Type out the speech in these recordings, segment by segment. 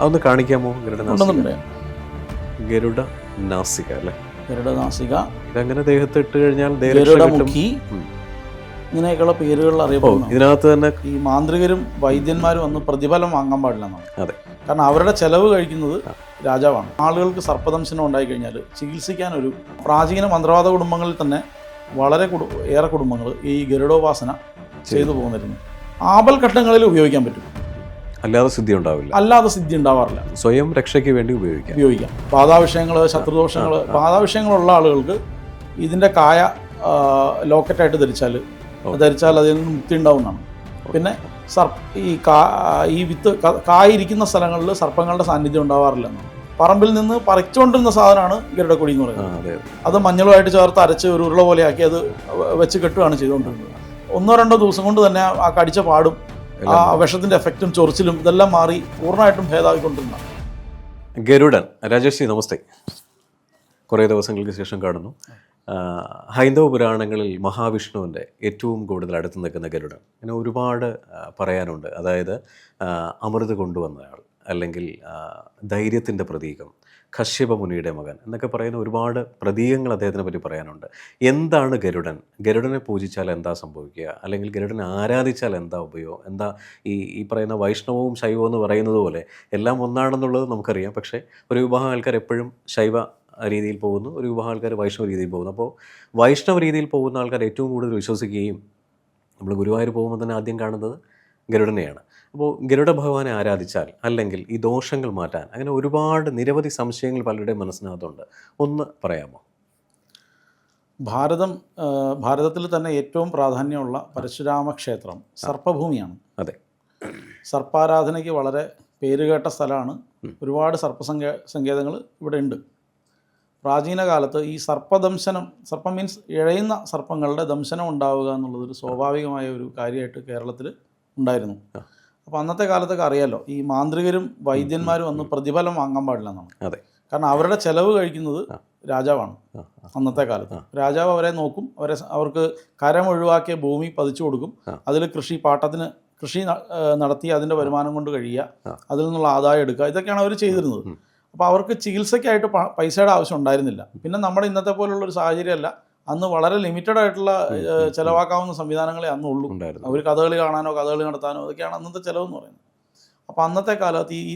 അതൊന്ന് കാണിക്കാമോ? ഉണ്ടെന്നുണ്ട്. ഗരുഡ നാസിക അല്ലേ? ഗരുഡ നാസിക, ഇതങ്ങനെ ദേഹത്ത് ഇട്ട് കഴിഞ്ഞാൽ ഗരുഡമുഖി, ഇങ്ങനെയൊക്കെയുള്ള പേരുകളിൽ അറിയപ്പെടുന്നു. ഇതിനകത്ത് തന്നെ ഈ മാന്ത്രികരും വൈദ്യന്മാരും വന്ന് പ്രതിഫലം വാങ്ങാൻ പാടില്ലെന്നാണ്. അതെ, കാരണം അവരുടെ ചെലവ് കഴിക്കുന്നത് രാജാവാണ്. ആളുകൾക്ക് സർപ്പദംശനം ഉണ്ടായിക്കഴിഞ്ഞാൽ ചികിത്സിക്കാൻ ഒരു പ്രാചീന മന്ത്രവാദ കുടുംബങ്ങളിൽ തന്നെ വളരെ ഏറെ കുടുംബങ്ങൾ ഈ ഗരുഡോപാസന ചെയ്തു പോകുന്നിരുന്നു. ആപൽഘട്ടങ്ങളിൽ ഉപയോഗിക്കാൻ പറ്റും, അല്ലാതെ സിദ്ധി ഉണ്ടാവില്ല. അല്ലാതെ സിദ്ധി ഉണ്ടാവാറില്ല. സ്വയം രക്ഷയ്ക്ക് വേണ്ടി ഉപയോഗിക്കാം. ബാധാവിഷയങ്ങൾ, ശത്രുദോഷങ്ങൾ, ബാധാവിഷയങ്ങളുള്ള ആളുകൾക്ക് ഇതിൻ്റെ കായ ലോക്കറ്റായിട്ട് ധരിച്ചാൽ അതിൽ നിന്ന് മുക്തി ഉണ്ടാവുന്നതാണ്. പിന്നെ ഈ വിത്ത് കായിരിക്കുന്ന സ്ഥലങ്ങളിൽ സർപ്പങ്ങളുടെ സാന്നിധ്യം ഉണ്ടാവാറില്ല എന്നാണ്. പറമ്പിൽ നിന്ന് പറിച്ചുകൊണ്ടിരുന്ന സാധനമാണ് ഗരുഡക്കൊടി എന്ന് പറയുന്നത്. അത് മഞ്ഞളുമായിട്ട് ചേർത്ത് അരച്ച് ഒരു ഉരുള പോലെയാക്കി അത് വെച്ച് കെട്ടുകയാണ് ചെയ്തുകൊണ്ടിരുന്നത്. 1-2 ദിവസം കൊണ്ട് തന്നെ ആ കടിച്ച പാടും ആ വിഷത്തിൻ്റെ എഫക്റ്റും ചൊറിച്ചിലും ഇതെല്ലാം മാറി പൂർണ്ണമായിട്ടും ഭേദമായിക്കൊണ്ടിരുന്നതാണ്. ഗരുഡൻ. രാജേഷ് നമസ്തേ. കുറേ ദിവസങ്ങൾക്ക് ശേഷം കാണുന്നു. ഹൈന്ദവ പുരാണങ്ങളിൽ മഹാവിഷ്ണുവിൻ്റെ ഏറ്റവും കൂടുതൽ അടുത്ത് നിൽക്കുന്ന ഗരുഡൻ. അങ്ങനെ ഒരുപാട് പറയാനുണ്ട്. അതായത് അമൃത് കൊണ്ടുവന്നയാൾ, അല്ലെങ്കിൽ ധൈര്യത്തിൻ്റെ പ്രതീകം, കശ്യപ മുനിയുടെ മകൻ എന്നൊക്കെ പറയുന്ന ഒരുപാട് പ്രതീകങ്ങൾ അദ്ദേഹത്തിനെ പറ്റി പറയാനുണ്ട്. എന്താണ് ഗരുഡൻ? ഗരുഡനെ പൂജിച്ചാൽ എന്താ സംഭവിക്കുക? അല്ലെങ്കിൽ ഗരുഡനെ ആരാധിച്ചാൽ എന്താ ഉപയോഗം? എന്താ ഈ പറയുന്ന വൈഷ്ണവവും ശൈവവും എന്ന് പറയുന്നത് പോലെ എല്ലാം ഒന്നാണെന്നുള്ളത് നമുക്കറിയാം. പക്ഷേ ഒരു വിഭാഗം ആൾക്കാർ എപ്പോഴും ശൈവ രീതിയിൽ പോകുന്നു, ഒരു വിഭാഗം ആൾക്കാർ വൈഷ്ണവ രീതിയിൽ പോകുന്നു. അപ്പോൾ വൈഷ്ണവ രീതിയിൽ പോകുന്ന ആൾക്കാർ ഏറ്റവും കൂടുതൽ വിശ്വസിക്കുകയും നമ്മൾ ഗുരുവായൂർ പോകുമ്പോൾ തന്നെ ആദ്യം കാണുന്നത് ഗരുഡനെയാണ്. അപ്പോൾ ഗരുഡ ഭഗവാനെ ആരാധിച്ചാൽ, അല്ലെങ്കിൽ ഈ ദോഷങ്ങൾ മാറ്റാൻ, അങ്ങനെ ഒരുപാട് നിരവധി സംശയങ്ങൾ പലരുടെയും മനസ്സിനകത്തുണ്ട്. ഒന്ന് പറയാമോ? ഭാരതത്തിൽ തന്നെ ഏറ്റവും പ്രാധാന്യമുള്ള പരശുരാമ ക്ഷേത്രം സർപ്പഭൂമിയാണ്. അതെ, സർപ്പാരാധനയ്ക്ക് വളരെ പേരുകേട്ട സ്ഥലമാണ്. ഒരുപാട് സങ്കേതങ്ങൾ ഇവിടെ ഉണ്ട്. പ്രാചീന കാലത്ത് ഈ സർപ്പദംശനം, സർപ്പം മീൻസ് ഇഴയുന്ന സർപ്പങ്ങളുടെ ദംശനം ഉണ്ടാവുക എന്നുള്ളതൊരു സ്വാഭാവികമായ ഒരു കാര്യമായിട്ട് കേരളത്തിൽ ഉണ്ടായിരുന്നു. അപ്പോൾ അന്നത്തെ കാലത്തൊക്കെ അറിയാലോ, ഈ മാന്ത്രികരും വൈദ്യന്മാരും വന്ന് പ്രതിഫലം വാങ്ങാൻ പാടില്ല എന്നാണ്. അതെ, കാരണം അവരുടെ ചെലവ് കഴിക്കുന്നത് രാജാവാണ്. അന്നത്തെ കാലത്ത് രാജാവ് അവരെ നോക്കും, അവർക്ക് കരം ഒഴിവാക്കിയ ഭൂമി പതിച്ചു കൊടുക്കും, അതിൽ കൃഷി നടത്തി അതിൻ്റെ വരുമാനം കൊണ്ട് കഴിയുക, അതിൽ നിന്നുള്ള ആദായം എടുക്കുക, ഇതൊക്കെയാണ് അവർ ചെയ്തിരുന്നത്. അപ്പോൾ അവർക്ക് ചികിത്സയ്ക്കായിട്ട് പൈസയുടെ ആവശ്യം ഉണ്ടായിരുന്നില്ല. പിന്നെ നമ്മുടെ ഇന്നത്തെ പോലുള്ളൊരു സാഹചര്യമല്ല. അന്ന് വളരെ ലിമിറ്റഡ് ആയിട്ടുള്ള ചിലവാക്കാവുന്ന സംവിധാനങ്ങളെ അന്ന് ഉള്ളൂ. അവർ കഥകളി കാണാനോ കഥകളി നടത്താനോ അതൊക്കെയാണ് അന്നത്തെ ചിലവെന്ന് പറയുന്നത്. അപ്പോൾ അന്നത്തെ കാലത്ത് ഈ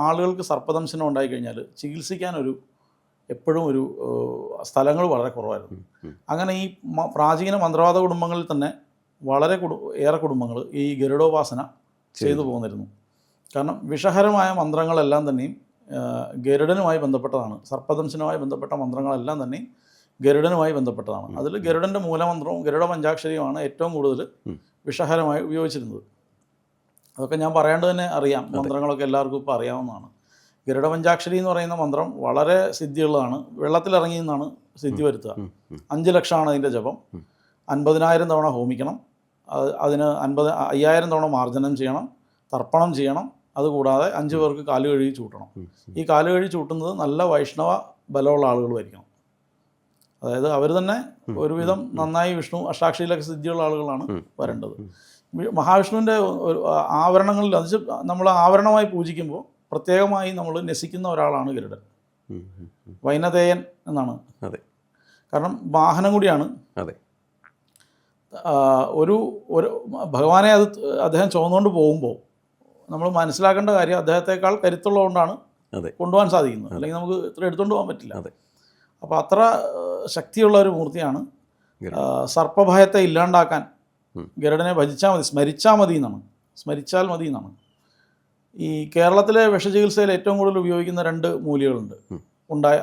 ആളുകൾക്ക് സർപ്പദംശനം ഉണ്ടായിക്കഴിഞ്ഞാൽ ചികിത്സിക്കാൻ എപ്പോഴും ഒരു സ്ഥലങ്ങൾ വളരെ കുറവായിരുന്നു. അങ്ങനെ ഈ പ്രാചീന മന്ത്രവാദ കുടുംബങ്ങളിൽ തന്നെ വളരെ ഏറെ കുടുംബങ്ങൾ ഈ ഗരുഡോപാസന ചെയ്തു പോകുന്നിരുന്നു. കാരണം വിഷഹരമായ മന്ത്രങ്ങളെല്ലാം തന്നെയും ഗരുഡനുമായി ബന്ധപ്പെട്ടതാണ്. സർപ്പദംശനവുമായി ബന്ധപ്പെട്ട മന്ത്രങ്ങളെല്ലാം തന്നെ ഗരുഡനുമായി ബന്ധപ്പെട്ടതാണ്. അതിൽ ഗരുഡൻ്റെ മൂലമന്ത്രവും ഗരുഡ പഞ്ചാക്ഷരിയുമാണ് ഏറ്റവും കൂടുതൽ വിഷഹരമായി ഉപയോഗിച്ചിരുന്നത്. അതൊക്കെ ഞാൻ പറയാണ്ട് തന്നെ അറിയാം. മന്ത്രങ്ങളൊക്കെ എല്ലാവർക്കും ഇപ്പോൾ അറിയാവുന്നതാണ്. ഗരുഡ പഞ്ചാക്ഷരി എന്ന് പറയുന്ന മന്ത്രം വളരെ സിദ്ധിയുള്ളതാണ്. വെള്ളത്തിലിറങ്ങി നിന്നാണ് സിദ്ധി വരുത്തുക. 5 ലക്ഷമാണ് അതിൻ്റെ ജപം. 50,000 തവണ ഹോമിക്കണം. അതിന് 50,000 തവണ മാർജനം ചെയ്യണം, തർപ്പണം ചെയ്യണം. അതുകൂടാതെ 5 പേർക്ക് കാല് കഴുകി ചൂട്ടണം. ഈ കാല് കഴുകി ചൂട്ടുന്നത് നല്ല വൈഷ്ണവ ബലമുള്ള ആളുകളുമായിരിക്കണം. അതായത് അവർ തന്നെ ഒരുവിധം നന്നായി വിഷ്ണു അഷ്ടാക്ഷരിയിലൊക്കെ സിദ്ധിയുള്ള ആളുകളാണ് വരേണ്ടത്. മഹാവിഷ്ണുവിൻ്റെ ആവരണങ്ങളിൽ അത് നമ്മൾ ആവരണമായി പൂജിക്കുമ്പോൾ പ്രത്യേകമായി നമ്മൾ നസിക്കുന്ന ഒരാളാണ് ഗരുഡൻ. വൈനതേയൻ എന്നാണ്. കാരണം വാഹനം കൂടിയാണ്. ഒരു ഭഗവാനെ അദ്ദേഹം ചുമന്നുകൊണ്ട് പോകുമ്പോൾ നമ്മൾ മനസ്സിലാക്കേണ്ട കാര്യം അദ്ദേഹത്തെക്കാൾ കരുത്തുള്ളതുകൊണ്ടാണ് കൊണ്ടുപോകാൻ സാധിക്കുന്നത്. അല്ലെങ്കിൽ നമുക്ക് ഇത്ര എടുത്തുകൊണ്ട് പോകാൻ പറ്റില്ല. അപ്പോൾ അത്ര ശക്തിയുള്ള ഒരു മൂർത്തിയാണ്. സർപ്പഭയത്തെ ഇല്ലാണ്ടാക്കാൻ ഗരുഡനെ ഭജിച്ചാൽ മതി, സ്മരിച്ചാൽ മതി എന്നാണ്. ഈ കേരളത്തിലെ വിഷചികിത്സയിൽ ഏറ്റവും കൂടുതൽ ഉപയോഗിക്കുന്ന 2 മൂലികളുണ്ട്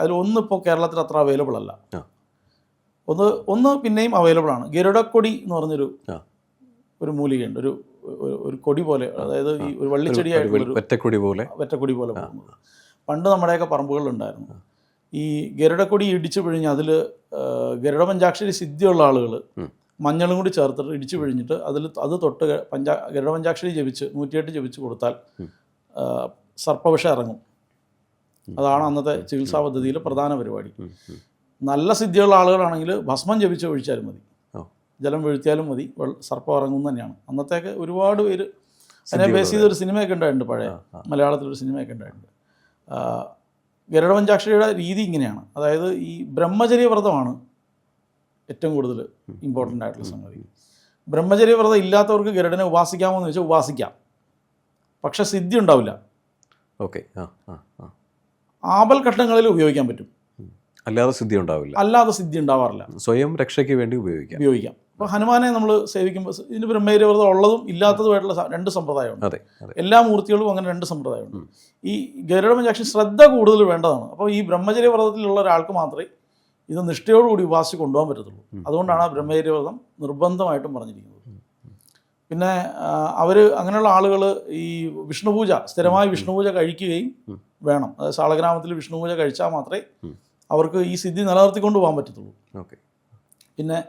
അതിൽ ഒന്ന് ഇപ്പോൾ കേരളത്തിൽ അത്ര അവൈലബിൾ അല്ല. ഒന്ന് പിന്നെയും അവൈലബിൾ ആണ്. ഗരുഡക്കൊടി എന്ന് പറഞ്ഞൊരു മൂലികയുണ്ട്. ഒരു കൊടി പോലെ, അതായത് ഈ ഒരു വള്ളിച്ചെടിയായിട്ട് വെറ്റക്കൊടി പോലെ പോകുന്നത് പണ്ട് നമ്മുടെയൊക്കെ പറമ്പുകളിലുണ്ടായിരുന്നു. ഈ ഗരുഡക്കൊടി ഇടിച്ചു പിഴിഞ്ഞ് അതിൽ ഗരുഡ പഞ്ചാക്ഷരി സിദ്ധിയുള്ള ആളുകൾ മഞ്ഞളും കൂടി ചേർത്തിട്ട് ഇടിച്ചു പിഴിഞ്ഞിട്ട് അത് തൊട്ട് ഗരുഡ പഞ്ചാക്ഷരി ജപിച്ച് 108 ജപിച്ച് കൊടുത്താൽ സർപ്പവിഷം ഇറങ്ങും. അതാണ് അന്നത്തെ ചികിത്സാ പദ്ധതിയിലെ പ്രധാന പരിപാടി. നല്ല സിദ്ധിയുള്ള ആളുകളാണെങ്കിൽ ഭസ്മം ജപിച്ച് ഒഴിച്ചാലും മതി, ജലം വീഴ്ത്തിയാലും മതി, സർപ്പം ഇറങ്ങും തന്നെയാണ്. അന്നത്തേക്ക് ഒരുപാട് പേര് അതിനെ ബേസ് ചെയ്തൊരു സിനിമയൊക്കെ ഉണ്ടായിട്ടുണ്ട്, പഴയ മലയാളത്തിലൊരു സിനിമയൊക്കെ ഉണ്ടായിട്ടുണ്ട്. ഗരുഡ പഞ്ചാക്ഷരിയുടെ രീതി ഇങ്ങനെയാണ്. അതായത് ഈ ബ്രഹ്മചര്യ വ്രതമാണ് ഏറ്റവും കൂടുതൽ ഇമ്പോർട്ടൻ്റ് ആയിട്ടുള്ള സംഗതി. ബ്രഹ്മചര്യ വ്രതം ഇല്ലാത്തവർക്ക് ഗരുഡനെ ഉപാസിക്കാമോ എന്ന് ചോദിച്ചാൽ ഉപാസിക്കാം, പക്ഷെ സിദ്ധി ഉണ്ടാവില്ല. ഓക്കെ. ആപൽ ഘട്ടങ്ങളിൽ ഉപയോഗിക്കാൻ പറ്റും, അല്ലാതെ സിദ്ധി ഉണ്ടാവില്ല. അല്ലാതെ സിദ്ധി ഉണ്ടാവാറില്ല. സ്വയം രക്ഷയ്ക്ക് വേണ്ടി ഉപയോഗിക്കാം. അപ്പോൾ ഹനുമാനെ നമ്മൾ സേവിക്കുമ്പോൾ ഇതിന് ബ്രഹ്മചര്യ വ്രതം ഉള്ളതും ഇല്ലാത്തതുമായിട്ടുള്ള രണ്ട് സമ്പ്രദായമുണ്ട്. അതെ. എല്ലാ മൂർത്തികളും അങ്ങനെ രണ്ട് സമ്പ്രദായമുണ്ട്. ഈ ഗരുഡ പഞ്ചാക്ഷരി ശ്രദ്ധ കൂടുതൽ വേണ്ടതാണ്. അപ്പോൾ ഈ ബ്രഹ്മചര്യ വ്രതത്തിലുള്ള ഒരാൾക്ക് മാത്രമേ ഇത് നിഷ്ഠയോടുകൂടി ഉപാസിച്ച് കൊണ്ടുപോകാൻ പറ്റത്തുള്ളൂ. അതുകൊണ്ടാണ് ആ ബ്രഹ്മചര്യ വ്രതം നിർബന്ധമായിട്ടും പറഞ്ഞിരിക്കുന്നത്. പിന്നെ അവർ അങ്ങനെയുള്ള ആളുകൾ ഈ വിഷ്ണുപൂജ, സ്ഥിരമായി വിഷ്ണുപൂജ കഴിക്കുകയും വേണം. അതായത് സാളഗ്രാമത്തിൽ വിഷ്ണുപൂജ കഴിച്ചാൽ മാത്രമേ അവർക്ക് ഈ സിദ്ധി നിലനിർത്തിക്കൊണ്ട് പോകാൻ പറ്റത്തുള്ളൂ. പിന്നെ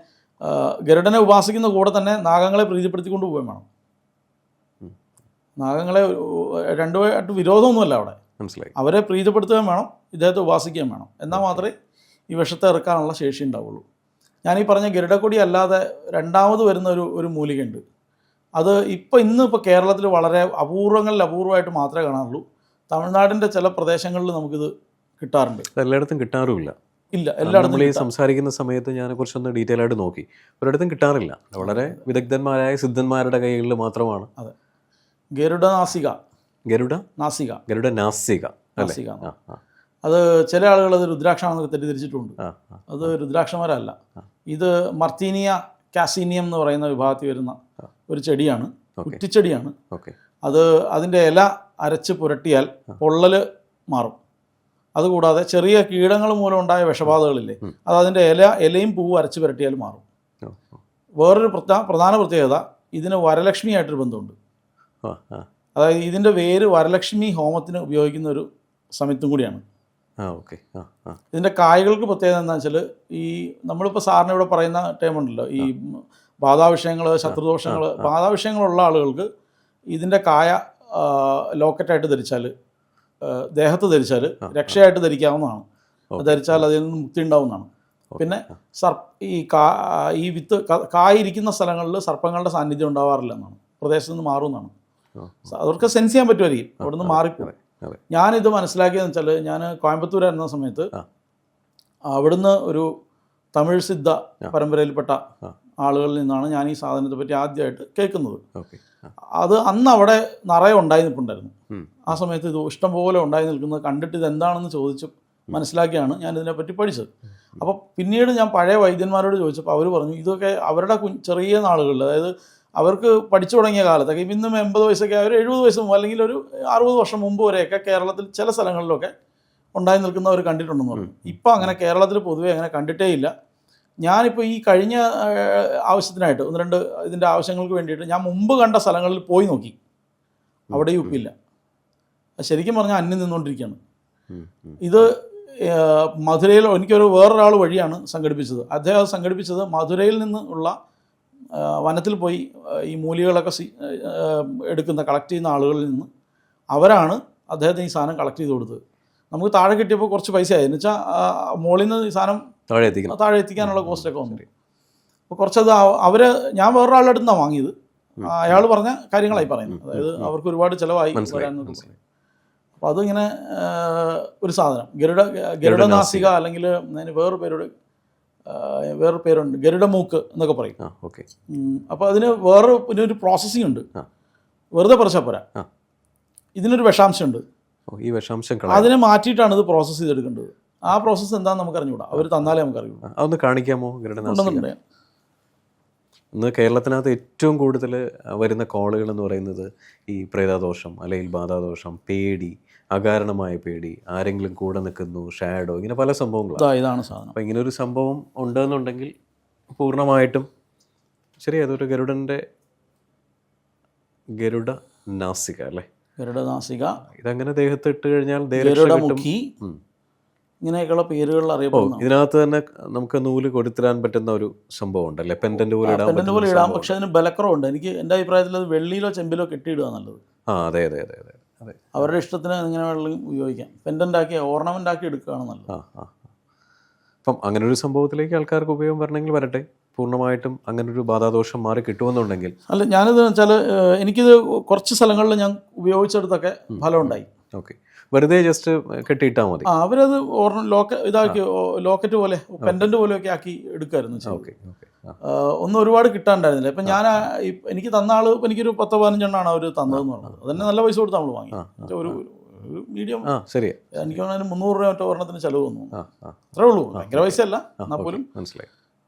ഗരുഡനെ ഉപാസിക്കുന്ന കൂടെ തന്നെ നാഗങ്ങളെ പ്രീതിപ്പെടുത്തിക്കൊണ്ട് പോവുകയും വേണം. നാഗങ്ങളെ രണ്ടുമായിട്ട് വിരോധമൊന്നുമല്ല അവിടെ, മനസ്സിലായി. അവരെ പ്രീതിപ്പെടുത്തുകയും വേണം, ഇദ്ദേഹത്തെ ഉപാസിക്കുകയും വേണം. എന്നാൽ മാത്രമേ ഈ വിഷത്തെ ഇറക്കാനുള്ള ശേഷി ഉണ്ടാവുള്ളൂ. ഞാനീ പറഞ്ഞ ഗരുഡക്കൊടി അല്ലാതെ രണ്ടാമത് വരുന്ന ഒരു മൂലികയുണ്ട്. അത് ഇന്നിപ്പോൾ കേരളത്തിൽ വളരെ അപൂർവമായിട്ട് മാത്രമേ കാണാറുള്ളൂ. തമിഴ്നാടിൻ്റെ ചില പ്രദേശങ്ങളിൽ നമുക്കിത് കിട്ടാറുണ്ട്. എല്ലായിടത്തും കിട്ടാറുമില്ല. ഇല്ല, എല്ലായിടത്തും. നമ്മൾ ഈ സംസാരിക്കുന്ന സമയത്ത് ഞാൻ കുറച്ചൊന്ന് ഡീറ്റെയിൽ ആയിട്ട് നോക്കി, ഒരിടത്തും കിട്ടാറില്ല. വളരെ വിദഗ്ധന്മാരായ സിദ്ധന്മാരുടെ കൈകളിൽ മാത്രമാണ്. അതെ. ഗരുഡനാസിക. അത് ചില ആളുകൾ അത് രുദ്രാക്ഷമാണെന്നൊക്കെ തെറ്റിദ്ധരിച്ചിട്ടുണ്ട്. അത് രുദ്രാക്ഷമരല്ല. ഇത് മർത്തീനിയ കാസീനിയം എന്ന് പറയുന്ന വിഭാഗത്തിൽ വരുന്ന ഒരു ചെടിയാണ്, കുറ്റിച്ചെടിയാണ്. അത് അതിൻ്റെ ഇല അരച്ച് പുരട്ടിയാൽ പൊള്ളൽ മാറും. അതുകൂടാതെ ചെറിയ കീടങ്ങൾ മൂലം ഉണ്ടായ വിഷബാധകളില്ലേ, അത് അതിൻ്റെ ഇലയും പൂവും അരച്ച് പുരട്ടിയാൽ മാറും. വേറൊരു പ്രധാന പ്രത്യേകത, ഇതിന് വരലക്ഷ്മിയായിട്ടൊരു ബന്ധമുണ്ട്. അതായത് ഇതിൻ്റെ വേര് വരലക്ഷ്മി ഹോമത്തിന് ഉപയോഗിക്കുന്ന ഒരു സമയത്തും കൂടിയാണ്. ഇതിൻ്റെ കായകൾക്ക് പ്രത്യേകത എന്താണെന്ന് വെച്ചാൽ, ഈ നമ്മളിപ്പോൾ സാറിന് ഇവിടെ പറയുന്ന ടൈമുണ്ടല്ലോ, ഈ ബാധാവിഷയങ്ങൾ, ശത്രുദോഷങ്ങൾ, ബാധാവിഷയങ്ങളുള്ള ആളുകൾക്ക് ഇതിൻ്റെ കായ ലോക്കറ്റായിട്ട് ധരിച്ചാൽ, ദേഹത്ത് ധരിച്ചാൽ രക്ഷയായിട്ട് ധരിക്കാവുന്നതാണ്. ധരിച്ചാൽ അതിൽ നിന്ന് മുക്തി ഉണ്ടാവുന്നതാണ്. പിന്നെ ഈ വിത്ത് കായിരിക്കുന്ന സ്ഥലങ്ങളിൽ സർപ്പങ്ങളുടെ സാന്നിധ്യം ഉണ്ടാവാറില്ല എന്നാണ്, പ്രദേശത്ത് നിന്ന് മാറുമെന്നാണ്. അവർക്ക് സെൻസ് ചെയ്യാൻ പറ്റുമായിരിക്കും, അവിടെ നിന്ന് മാറിപ്പോകും. ഞാനിത് മനസ്സിലാക്കിയതെന്ന് വെച്ചാൽ, ഞാൻ കോയമ്പത്തൂരായിരുന്ന സമയത്ത് അവിടുന്ന് ഒരു തമിഴ് സിദ്ധ പരമ്പരയിൽപ്പെട്ട ആളുകളിൽ നിന്നാണ് ഞാൻ ഈ സാധനത്തെ പറ്റി ആദ്യമായിട്ട് കേൾക്കുന്നത്. അത് അന്ന് അവിടെ നിറയെ ഉണ്ടായി നിൽപ്പുണ്ടായിരുന്നു. ആ സമയത്ത് ഇത് ഇഷ്ടംപോലെ ഉണ്ടായി നിൽക്കുന്നത് കണ്ടിട്ട് ഇത് എന്താണെന്ന് ചോദിച്ച് മനസ്സിലാക്കിയാണ് ഞാൻ ഇതിനെപ്പറ്റി പഠിച്ചത്. അപ്പോൾ പിന്നീട് ഞാൻ പഴയ വൈദ്യന്മാരോട് ചോദിച്ചപ്പോൾ അവർ പറഞ്ഞു, ഇതൊക്കെ അവരുടെ ചെറിയ നാളുകളിൽ, അതായത് അവർക്ക് പഠിച്ചു തുടങ്ങിയ കാലത്തൊക്കെ, ഇന്നും 80 വയസ്സൊക്കെ, ഒരു 70 വയസ്സ് മുമ്പ് അല്ലെങ്കിൽ ഒരു 60 വർഷം മുമ്പ് വരെയൊക്കെ കേരളത്തിൽ ചില സ്ഥലങ്ങളിലൊക്കെ ഉണ്ടായി നിൽക്കുന്നവർ കണ്ടിട്ടുണ്ടെന്ന് പറഞ്ഞു. ഇപ്പം അങ്ങനെ കേരളത്തിൽ പൊതുവേ അങ്ങനെ കണ്ടിട്ടേ ഇല്ല. ഞാനിപ്പോൾ ഈ കഴിഞ്ഞ ആവശ്യത്തിനായിട്ട് 1-2 ഇതിൻ്റെ ആവശ്യങ്ങൾക്ക് വേണ്ടിയിട്ട് ഞാൻ മുമ്പ് കണ്ട സ്ഥലങ്ങളിൽ പോയി നോക്കി, അവിടെയും ഉപ്പില്ല. ശരിക്കും പറഞ്ഞാൽ അന്യം നിന്നുകൊണ്ടിരിക്കുകയാണ്. ഇത് മധുരയിൽ വേറൊരാൾ വഴിയാണ് സംഘടിപ്പിച്ചത്. അദ്ദേഹം സംഘടിപ്പിച്ചത് മധുരയിൽ നിന്നുള്ള വനത്തിൽ പോയി ഈ മൂലികളൊക്കെ കളക്ട് ചെയ്യുന്ന ആളുകളിൽ നിന്ന് അവരാണ് അദ്ദേഹത്തിന് ഈ സാധനം കളക്ട് ചെയ്ത് കൊടുത്തത്. നമുക്ക് താഴെ കിട്ടിയപ്പോൾ കുറച്ച് പൈസ ആയി, എന്ന് വെച്ചാൽ മുകളിൽ നിന്ന് ഈ സാധനം താഴെ എത്തിക്കാനുള്ള കോസ്റ്റൊക്കെ വന്നു. അപ്പോൾ കുറച്ചത് ഞാൻ വേറൊരാളുടെ അടുത്ത് നിന്നാണ് വാങ്ങിയത്. അയാൾ പറഞ്ഞ കാര്യങ്ങളായി പറയുന്നത്, അതായത് അവർക്ക് ഒരുപാട് ചിലവായി വരാമെന്നൊക്കെ പറയും. അപ്പോൾ അതിങ്ങനെ ഒരു സാധനം ഗരുഡനാസിക, അല്ലെങ്കിൽ അതിന് വേറൊരു പേരുണ്ട്, ഗരുഡമൂക്ക് എന്നൊക്കെ പറയും. അപ്പോൾ അതിന് ഒരു പ്രോസസ്സിംഗ് ഉണ്ട്. വെറുതെ പറിച്ചാൽ പോരാ, ഇതിനൊരു വിഷാംശമുണ്ട്. ഈ വിഷാംശം അതിനെ മാറ്റിയിട്ടാണ് ഇത് പ്രോസസ്സ് ചെയ്തെടുക്കേണ്ടത്. ആ പ്രോസസ്സ് എന്താണെന്ന് നമുക്ക് അറിഞ്ഞുകൂടാ, അവർ തന്നാലേ നമുക്ക് അറിയുള്ളൂ. അതൊന്ന് കാണിക്കാമോ? ഇന്ന് കേരളത്തിനകത്ത് ഏറ്റവും കൂടുതൽ വരുന്ന കോളുകൾ എന്ന് പറയുന്നത് ഈ പ്രേതദോഷം, അല്ലെങ്കിൽ ബാധാദോഷം, പേടി, അകാരണമായ പേടി, ആരെങ്കിലും കൂടെ നിൽക്കുന്നു, ഷാഡോ, ഇങ്ങനെ പല സംഭവങ്ങളും. ഇതാണ് സാധനം. അപ്പോൾ ഇങ്ങനൊരു സംഭവം ഉണ്ടെന്നുണ്ടെങ്കിൽ പൂർണ്ണമായിട്ടും ശരി, അതൊരു ഗരുഡനാസിക അല്ലേ? ഗരുഡനാസിക. ഇതങ്ങനെ ദേഹത്ത് ഇട്ട് കഴിഞ്ഞാൽ ഗരുഡമുഖി, ഇങ്ങനെയൊക്കെയുള്ള പേരുകളിൽ അറിയപ്പെടുന്നു. ഇതിനകത്ത് തന്നെ നമുക്ക് നൂല് കൊടുത്തിടാൻ പറ്റുന്ന ഒരു സംഭവം ഉണ്ടല്ലേ? പെൻഡന്റ് പോലെ ഇടാം, പക്ഷെ അതിന് ബലക്കുറവുണ്ട്. എൻ്റെ അഭിപ്രായത്തിൽ അത് വെള്ളിയിലോ ചെമ്പിലോ കെട്ടിയിടുക നല്ലത്. അതെ. അവരുടെ ഇഷ്ടത്തിന് ഇങ്ങനെ വെള്ളം ഉപയോഗിക്കാം. പെൻഡന്റ് ആക്കി, ഓർണമെന്റ് ആക്കി എടുക്കുകയാണ് നല്ലത്. അപ്പം അങ്ങനെ ഒരു സംഭവത്തിലേക്ക് ആൾക്കാർക്ക് ഉപയോഗം വരണമെങ്കിൽ വരട്ടെ. പൂർണ്ണമായിട്ടും അങ്ങനെ ഒരു ബാധാദോഷം മാറി കിട്ടുമെന്നുണ്ടെങ്കിൽ അല്ല, ഞാനിത് വെച്ചാൽ എനിക്കിത് കുറച്ച് സ്ഥലങ്ങളിൽ ഞാൻ ഉപയോഗിച്ചെടുത്തൊക്കെ ഫലം ഉണ്ടായി. ഓക്കെ, വെറുതെ ജസ്റ്റ് കെട്ടിയിട്ടാൽ മതി. അവരത് ഇതാക്കി ലോക്കറ്റ് പോലെ പെൻഡന്റ് പോലെയൊക്കെ ആക്കി എടുക്കായിരുന്നു. Okay okay. ഒന്നും ഒരുപാട് കിട്ടാണ്ടായിരുന്നില്ല. ഇപ്പം ഞാൻ എനിക്ക് തന്ന ആള് എനിക്കൊരു 10-15 അവർ തന്നതെന്ന് പറഞ്ഞത്. അതന്നെ നല്ല പൈസ കൊടുത്ത് നമ്മൾ വാങ്ങി. ഒരു മീഡിയം ശരി, എനിക്ക് 300 രൂപ മറ്റോ ഒരെണ്ണത്തിന് ചിലവ് വന്നു. അത്രേ ഉള്ളൂ, ഭയങ്കര പൈസ അല്ല. എന്നാൽ പോലും മനസ്സിലായി,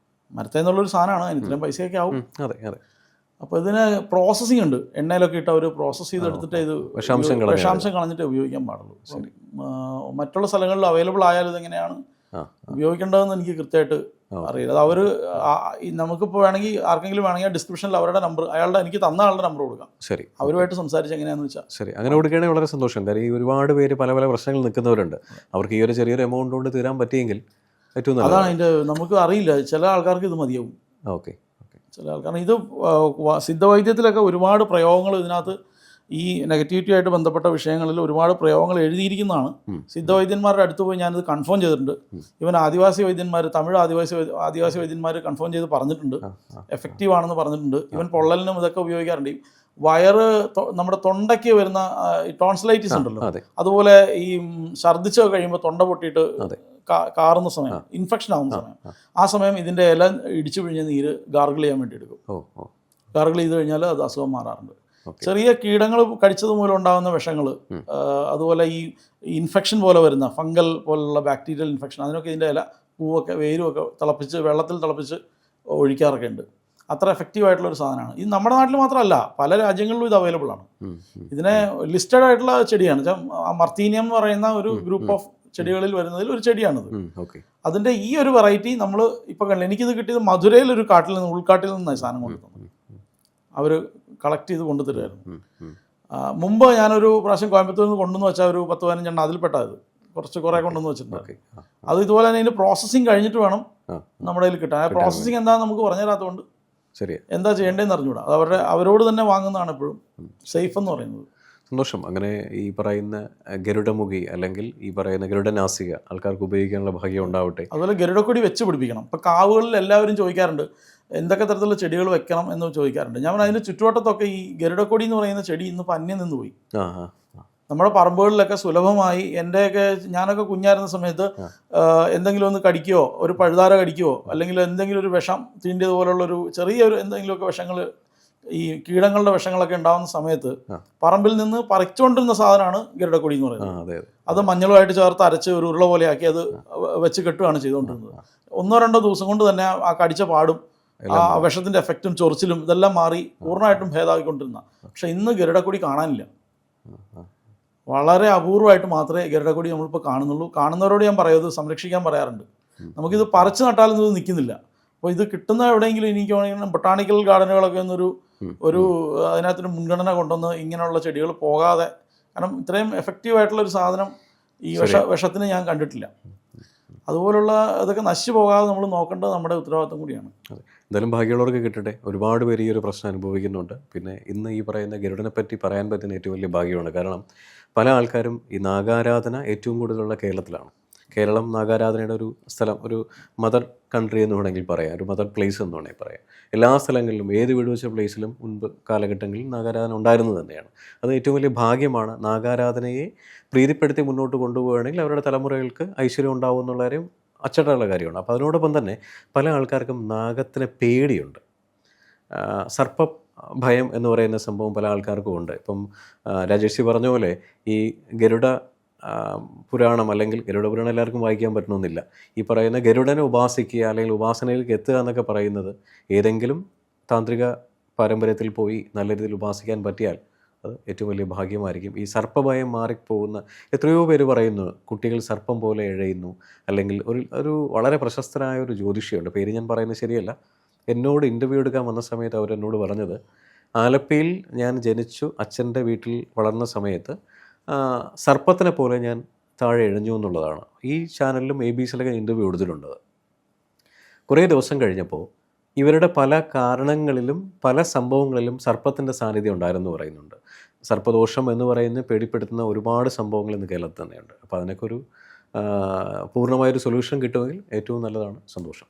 മരത്തേന്നുള്ളൊരു സാധനമാണ്, അതിന് ഇത്രയും പൈസയൊക്കെ ആവും. അതെ അതെ. അപ്പോൾ ഇതിന് പ്രോസസ്സിംഗ് ഉണ്ട്. എണ്ണയിലൊക്കെ ഇട്ട് അവർ പ്രോസസ്സ് ചെയ്തെടുത്തിട്ട് ഇത് വിഷാംശം കളഞ്ഞിട്ട് ഉപയോഗിക്കാൻ പാടുള്ളൂ. മറ്റുള്ള സ്ഥലങ്ങളിൽ അവൈലബിൾ ആയാലും ഇതെങ്ങനെയാണ് ഉപയോഗിക്കേണ്ടതെന്ന് എനിക്ക് കൃത്യമായിട്ട് അറിയില്ല. അത് അവർ നമുക്കിപ്പോൾ വേണമെങ്കിൽ ആർക്കെങ്കിലും വേണമെങ്കിൽ ഡിസ്ക്രിപ്ഷനിൽ അവരുടെ നമ്പർ, എനിക്ക് തന്ന ആളുടെ നമ്പർ കൊടുക്കാം. ശരി, അവരുമായിട്ട് സംസാരിച്ച് എങ്ങനെയാണെന്ന് വെച്ചാൽ. ശരി, അങ്ങനെ കൊടുക്കുകയാണെങ്കിൽ വളരെ സന്തോഷം. കാര്യം ഈ ഒരുപാട് പേര് പല പല പ്രശ്നങ്ങൾ നിൽക്കുന്നവരുണ്ട്. അവർക്ക് ഈ ഒരു ചെറിയൊരു എമൗണ്ട് കൊണ്ട് തീരാൻ പറ്റിയെങ്കിൽ ഏറ്റവും നല്ലത്. അതാണ് അതിൻ്റെ, നമുക്ക് അറിയില്ല, ചില ആൾക്കാർക്ക് ഇത് മതിയാവും. ഓക്കെ, ചില ആൾക്കാർ ഇത് സിദ്ധവൈദ്യത്തിലൊക്കെ ഒരുപാട് പ്രയോഗങ്ങൾ ഇതിനകത്ത് ഈ നെഗറ്റിവിറ്റി ആയിട്ട് ബന്ധപ്പെട്ട വിഷയങ്ങളിൽ ഒരുപാട് പ്രയോഗങ്ങൾ എഴുതിയിരിക്കുന്നതാണ്. സിദ്ധവൈദ്യന്മാരുടെ അടുത്ത് പോയി ഞാനിത് കൺഫേം ചെയ്തിട്ടുണ്ട്. ഇവൻ ആദിവാസി വൈദ്യന്മാർ, തമിഴ് ആദിവാസി വൈദ്യന്മാർ കൺഫേം ചെയ്ത് പറഞ്ഞിട്ടുണ്ട്, എഫക്റ്റീവ് ആണെന്ന് പറഞ്ഞിട്ടുണ്ട്. ഇവൻ പൊള്ളലിനും ഇതൊക്കെ ഉപയോഗിക്കാറുണ്ട്. വയറ്, നമ്മുടെ തൊണ്ടയ്ക്ക് വരുന്ന ടോൺസിലൈറ്റിസ് ഉണ്ടല്ലോ, അതുപോലെ ഈ ഛർദ്ദിച്ച് കഴിയുമ്പോൾ തൊണ്ട പൊട്ടിയിട്ട് കാറുന്ന സമയം, ഇൻഫെക്ഷൻ ആവുന്ന സമയം, ആ സമയം ഇതിൻ്റെ ഇല ഇടിച്ചു പിഴിഞ്ഞ നീര് ഗാർഗിൾ ചെയ്യാൻ വേണ്ടി എടുക്കും. ഗാർഗിൾ ചെയ്ത് കഴിഞ്ഞാൽ അത് അസുഖം മാറാറുണ്ട്. ചെറിയ കീടങ്ങൾ കടിച്ചത് മൂലം ഉണ്ടാകുന്ന വിഷങ്ങൾ, അതുപോലെ ഈ ഇൻഫെക്ഷൻ പോലെ വരുന്ന ഫംഗൽ പോലുള്ള ബാക്ടീരിയൽ ഇൻഫെക്ഷൻ, അതിനൊക്കെ ഇതിൻ്റെ ഇല, പൂവൊക്കെ, വേരുമൊക്കെ വെള്ളത്തിൽ തിളപ്പിച്ച് ഒഴിക്കാറൊക്കെ ഉണ്ട്. അത്ര എഫക്റ്റീവ് ആയിട്ടുള്ളൊരു സാധനമാണ്. ഇത് നമ്മുടെ നാട്ടിൽ മാത്രമല്ല, പല രാജ്യങ്ങളിലും ഇത് അവൈലബിൾ ആണ്. ഇതിനെ ലിസ്റ്റഡ് ആയിട്ടുള്ള ചെടിയാണ്. മർത്തീനിയം എന്ന് പറയുന്ന ഒരു ഗ്രൂപ്പ് ഓഫ് ചെടികളിൽ വരുന്നതിൽ ഒരു ചെടിയാണിത്. അതിൻ്റെ ഈ ഒരു വെറൈറ്റി നമ്മൾ ഇപ്പോൾ കണ്ടില്ല. എനിക്കിത് കിട്ടിയത് മധുരയിൽ ഒരു കാട്ടിൽ നിന്ന്, ഉൾക്കാട്ടിൽ നിന്നാണ് സാധനം കൊണ്ടുതന്നത്. അവർ കളക്ട് ചെയ്ത് കൊണ്ടുതരുമായിരുന്നു. മുമ്പ് ഞാനൊരു പ്രാവശ്യം കോയമ്പത്തൂരിൽ നിന്ന് കൊണ്ടുവന്ന് വെച്ചാൽ ഒരു 10-15 അതിൽപ്പെട്ടത് കുറേ കൊണ്ടുവന്ന് വെച്ചിട്ടുണ്ട്. അത് ഇതുപോലെ തന്നെ അതിൻ്റെ പ്രോസസ്സിങ് കഴിഞ്ഞിട്ട് വേണം നമ്മുടെ കയ്യിൽ കിട്ടാൻ. ആ പ്രോസസ്സിങ് എന്താണെന്ന് നമുക്ക് പറഞ്ഞു തരാത്തതുകൊണ്ട് എന്താ ചെയ്യേണ്ടതെന്ന് അറിഞ്ഞുകൂടാ. അത് അവരോട് തന്നെ വാങ്ങുന്നതാണ് എപ്പോഴും സേഫ് എന്ന് പറയുന്നത്. സന്തോഷം. അങ്ങനെ ഈ പറയുന്ന ഗരുഡമുഖി അല്ലെങ്കിൽ ഈ പറയുന്ന ഗരുഡനാസിക ആൾക്കാർക്ക് ഉപയോഗിക്കാനുള്ള ഭാഗ്യം ഉണ്ടാവട്ടെ. അതുപോലെ ഗരുഡക്കൊടി വെച്ച് പിടിപ്പിക്കണം. ഇപ്പോൾ കാവുകളിൽ എല്ലാവരും ചോദിക്കാറുണ്ട് എന്തൊക്കെ തരത്തിലുള്ള ചെടികൾ വെക്കണം എന്ന് ചോദിക്കാറുണ്ട്. ഞാൻ അതിൻ്റെ ചുറ്റുവട്ടത്തൊക്കെ ഈ ഗരുഡക്കൊടി എന്ന് പറയുന്ന ചെടി ഇന്നിപ്പോൾ അന്യം നിന്ന് പോയി. നമ്മുടെ പറമ്പുകളിലൊക്കെ സുലഭമായി, ഞാനൊക്കെ കുഞ്ഞായിരുന്ന സമയത്ത് എന്തെങ്കിലും ഒന്ന് കടിക്കുകയോ, ഒരു പഴുതാര കടിക്കുകയോ, അല്ലെങ്കിൽ എന്തെങ്കിലും ഒരു വിഷം തീണ്ടിയതുപോലുള്ളൊരു ചെറിയൊരു എന്തെങ്കിലുമൊക്കെ വിഷങ്ങൾ, ഈ കീടങ്ങളുടെ വിഷങ്ങളൊക്കെ ഉണ്ടാകുന്ന സമയത്ത് പറമ്പിൽ നിന്ന് പറിച്ചുകൊണ്ടിരുന്ന സാധനമാണ് ഗരുഡക്കൊടി എന്ന് പറയുന്നത്. അത് മഞ്ഞളുമായിട്ട് ചേർത്ത് അരച്ച് ഒരു ഉരുള പോലെയാക്കി അത് വെച്ച് കെട്ടുകയാണ് ചെയ്തുകൊണ്ടിരുന്നത്. 1-2 ദിവസം കൊണ്ട് തന്നെ ആ കടിച്ച പാടും ആ വിഷത്തിൻ്റെ എഫക്റ്റും ചൊറിച്ചിലും ഇതെല്ലാം മാറി പൂർണ്ണമായിട്ടും ഭേദമാക്കിക്കൊണ്ടിരുന്ന. പക്ഷെ ഇന്ന് ഗരുഡക്കൊടി കാണാനില്ല. വളരെ അപൂർവമായിട്ട് മാത്രമേ ഗരുഡക്കൊടി നമ്മളിപ്പോൾ കാണുന്നുള്ളൂ. കാണുന്നവരോട് ഞാൻ പറയുന്നത് സംരക്ഷിക്കാൻ പറയാറുണ്ട്. നമുക്കിത് പറിച്ചു നട്ടാലും ഇത് നിൽക്കുന്നില്ല. അപ്പോൾ ഇത് കിട്ടുന്ന എവിടെയെങ്കിലും എനിക്ക് വേണമെങ്കിൽ ബൊട്ടാണിക്കൽ ഗാർഡനുകളൊക്കെ ഒരു അതിനകത്തൊരു മുൻഗണന കൊണ്ടുവന്ന് ഇങ്ങനെയുള്ള ചെടികൾ പോകാതെ, കാരണം ഇത്രയും എഫക്റ്റീവായിട്ടുള്ളൊരു സാധനം ഈ വിഷത്തിന് ഞാൻ കണ്ടിട്ടില്ല. അതുപോലുള്ള ഇതൊക്കെ നശിച്ചു പോകാതെ നമ്മൾ നോക്കേണ്ടത് നമ്മുടെ ഉത്തരവാദിത്വം കൂടിയാണ്. എന്തായാലും ഭാഗ്യമുള്ളവർക്ക് കിട്ടട്ടെ. ഒരുപാട് പേര് ഈ ഒരു പ്രശ്നം അനുഭവിക്കുന്നുണ്ട്. പിന്നെ ഇന്ന് ഈ പറയുന്ന ഗരുഡനെ പറ്റി പറയാൻ പറ്റുന്ന ഏറ്റവും വലിയ ഭാഗ്യമാണ്. കാരണം പല ആൾക്കാരും ഈ നാഗാരാധന ഏറ്റവും കൂടുതലുള്ള കേരളത്തിലാണ്. കേരളം നാഗാരാധനയുടെ ഒരു സ്ഥലം, ഒരു മദർ കൺട്രി എന്ന് വേണമെങ്കിൽ പറയാം, ഒരു മദർ പ്ലേസ് എന്ന് വേണമെങ്കിൽ പറയാം. എല്ലാ സ്ഥലങ്ങളിലും, ഏത് വീട് വെച്ച പ്ലേസിലും മുൻപ് കാലഘട്ടങ്ങളിൽ നാഗാരാധന ഉണ്ടായിരുന്നത് തന്നെയാണ്. അത് ഏറ്റവും വലിയ ഭാഗ്യമാണ്. നാഗാരാധനയെ പ്രീതിപ്പെടുത്തി മുന്നോട്ട് കൊണ്ടുപോവുകയാണെങ്കിൽ അവരുടെ തലമുറകൾക്ക് ഐശ്വര്യം ഉണ്ടാവും എന്നുള്ള കാര്യം അച്ചട്ടുള്ള കാര്യമാണ്. അപ്പോൾ അതിനോടൊപ്പം തന്നെ പല ആൾക്കാർക്കും നാഗത്തിനെ പേടിയുണ്ട്. സർപ്പ ഭയം എന്ന് പറയുന്ന സംഭവം പല ആൾക്കാർക്കും ഉണ്ട്. ഇപ്പം രാജേഷ് പറഞ്ഞ പോലെ ഈ ഗരുഡ പുരാണം അല്ലെങ്കിൽ ഗരുഡ പുരാണം എല്ലാവർക്കും വായിക്കാൻ പറ്റണമെന്നില്ല. ഈ പറയുന്ന ഗരുഡനെ ഉപാസിക്കുക അല്ലെങ്കിൽ ഉപാസനയിലേക്ക് എത്തുക എന്നൊക്കെ പറയുന്നത് ഏതെങ്കിലും താന്ത്രിക പാരമ്പര്യത്തിൽ പോയി നല്ല രീതിയിൽ ഉപാസിക്കാൻ പറ്റിയാൽ അത് ഏറ്റവും വലിയ ഭാഗ്യമായിരിക്കും. ഈ സർപ്പഭയം മാറിപ്പോകുന്ന എത്രയോ പേര് പറയുന്നു, കുട്ടികൾ സർപ്പം പോലെ ഇഴയുന്നു. അല്ലെങ്കിൽ ഒരു വളരെ പ്രശസ്തനായ ഒരു ജ്യോതിഷിയുണ്ട്, പേര് ഞാൻ പറയുന്നത് ശരിയല്ല, എന്നോട് ഇൻ്റർവ്യൂ എടുക്കാൻ വന്ന സമയത്ത് അവരെന്നോട് പറഞ്ഞത്, ആലപ്പിയിൽ ഞാൻ ജനിച്ചു അച്ഛൻ്റെ വീട്ടിൽ വളർന്ന സമയത്ത് സർപ്പത്തിനെ പോലെ ഞാൻ താഴെ ഇഴഞ്ഞു എന്നുള്ളതാണ്. ഈ ചാനലിലും ABCയിലൊക്കെ ഇൻ്റർവ്യൂ എടുത്തിട്ടുണ്ട്. കുറേ ദിവസം കഴിഞ്ഞപ്പോൾ ഇവരുടെ പല കാരണങ്ങളിലും പല സംഭവങ്ങളിലും സർപ്പത്തിൻ്റെ സാന്നിധ്യം ഉണ്ടായിരുന്നു പറയുന്നുണ്ട്. സർപ്പദോഷം എന്ന് പറയുന്നത് പേടിപ്പെടുത്തുന്ന ഒരുപാട് സംഭവങ്ങൾ ഇന്ന് കേരളത്തിൽ തന്നെയുണ്ട്. അപ്പോൾ അതിനൊക്കെ ഒരു പൂർണ്ണമായൊരു സൊല്യൂഷൻ കിട്ടുമെങ്കിൽ ഏറ്റവും നല്ലതാണ്. സന്തോഷം.